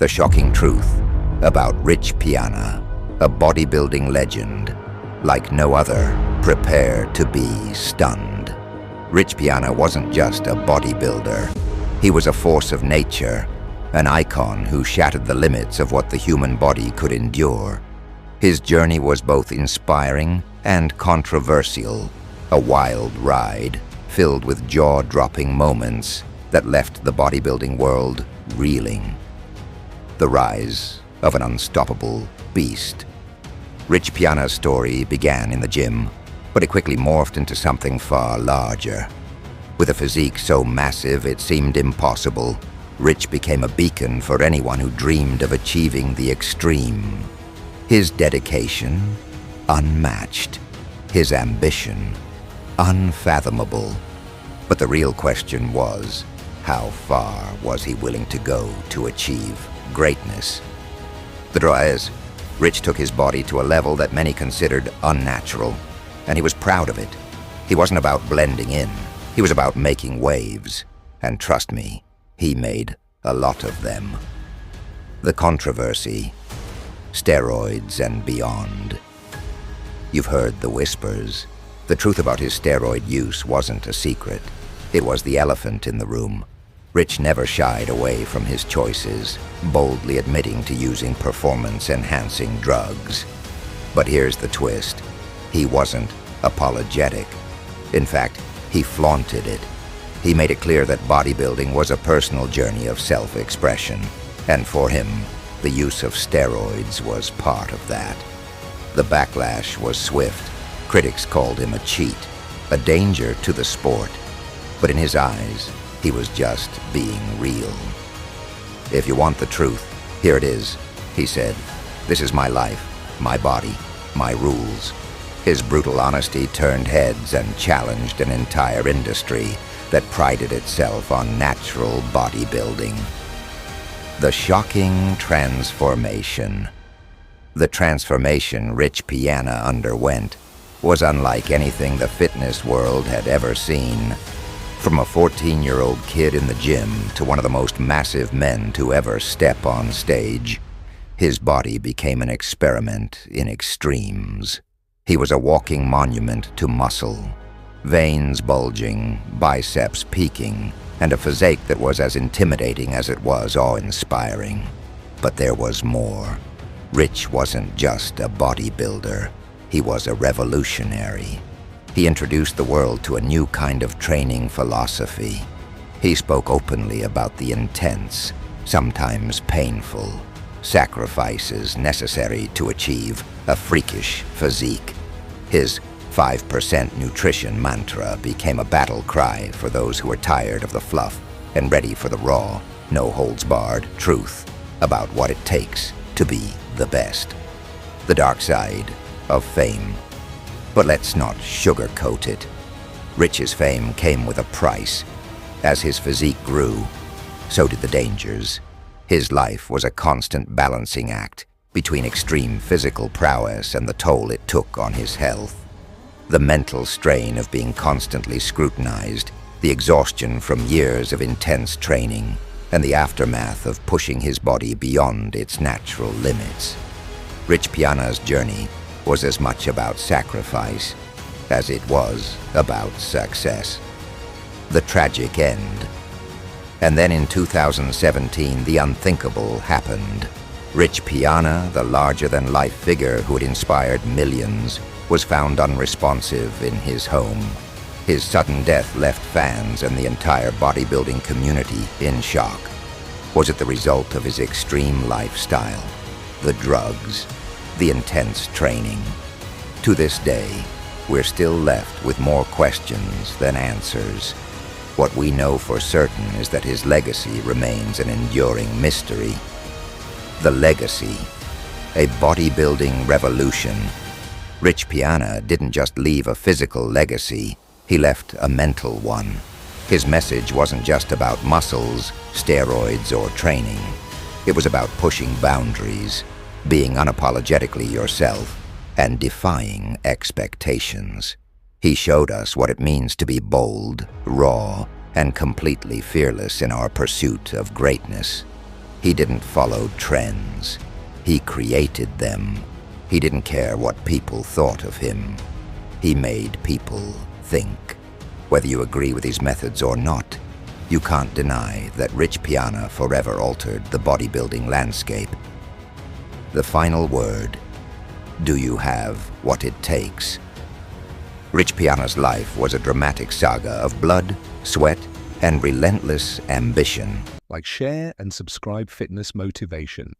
The shocking truth about Rich Piana, a bodybuilding legend. Like no other, prepare to be stunned. Rich Piana wasn't just a bodybuilder. He was a force of nature, an icon who shattered the limits of what the human body could endure. His journey was both inspiring and controversial, a wild ride filled with jaw-dropping moments that left the bodybuilding world reeling. The rise of an unstoppable beast. Rich Piana's story began in the gym, but it quickly morphed into something far larger. With a physique so massive it seemed impossible, Rich became a beacon for anyone who dreamed of achieving the extreme. His dedication, unmatched. His ambition, unfathomable. But the real question was, how far was he willing to go to achieve greatness? The draw is, Rich took his body to a level that many considered unnatural, and he was proud of it. He wasn't about blending in. He was about making waves. And trust me, he made a lot of them. The controversy, steroids and beyond. You've heard the whispers. The truth about his steroid use wasn't a secret. It was the elephant in the room. Rich never shied away from his choices, boldly admitting to using performance-enhancing drugs. But here's the twist. He wasn't apologetic. In fact, he flaunted it. He made it clear that bodybuilding was a personal journey of self-expression, and for him, the use of steroids was part of that. The backlash was swift. Critics called him a cheat, a danger to the sport. But in his eyes, he was just being real. If you want the truth, here it is, he said. This is my life, my body, my rules. His brutal honesty turned heads and challenged an entire industry that prided itself on natural bodybuilding. The shocking transformation. The transformation Rich Piana underwent was unlike anything the fitness world had ever seen. From a 14-year-old kid in the gym to one of the most massive men to ever step on stage, his body became an experiment in extremes. He was a walking monument to muscle, veins bulging, biceps peaking, and a physique that was as intimidating as it was awe-inspiring. But there was more. Rich wasn't just a bodybuilder. He was a revolutionary. He introduced the world to a new kind of training philosophy. He spoke openly about the intense, sometimes painful, sacrifices necessary to achieve a freakish physique. His 5% nutrition mantra became a battle cry for those who were tired of the fluff and ready for the raw, no-holds-barred truth about what it takes to be the best. The dark side of fame. But let's not sugarcoat it. Rich's fame came with a price. As his physique grew, so did the dangers. His life was a constant balancing act between extreme physical prowess and the toll it took on his health. The mental strain of being constantly scrutinized, the exhaustion from years of intense training, and the aftermath of pushing his body beyond its natural limits. Rich Piana's journey was as much about sacrifice as it was about success. The tragic end. And then in 2017, the unthinkable happened. Rich Piana, the larger-than-life figure who had inspired millions, was found unresponsive in his home. His sudden death left fans and the entire bodybuilding community in shock. Was it the result of his extreme lifestyle, the drugs, the intense training? To this day, we're still left with more questions than answers. What we know for certain is that his legacy remains an enduring mystery. The legacy, a bodybuilding revolution. Rich Piana didn't just leave a physical legacy, he left a mental one. His message wasn't just about muscles, steroids, or training. It was about pushing boundaries, being unapologetically yourself, and defying expectations. He showed us what it means to be bold, raw, and completely fearless in our pursuit of greatness. He didn't follow trends. He created them. He didn't care what people thought of him. He made people think. Whether you agree with his methods or not, you can't deny that Rich Piana forever altered the bodybuilding landscape. The final word: do you have what it takes? Rich Piana's life was a dramatic saga of blood, sweat, and relentless ambition. Like, share, and subscribe Fitness Motivation.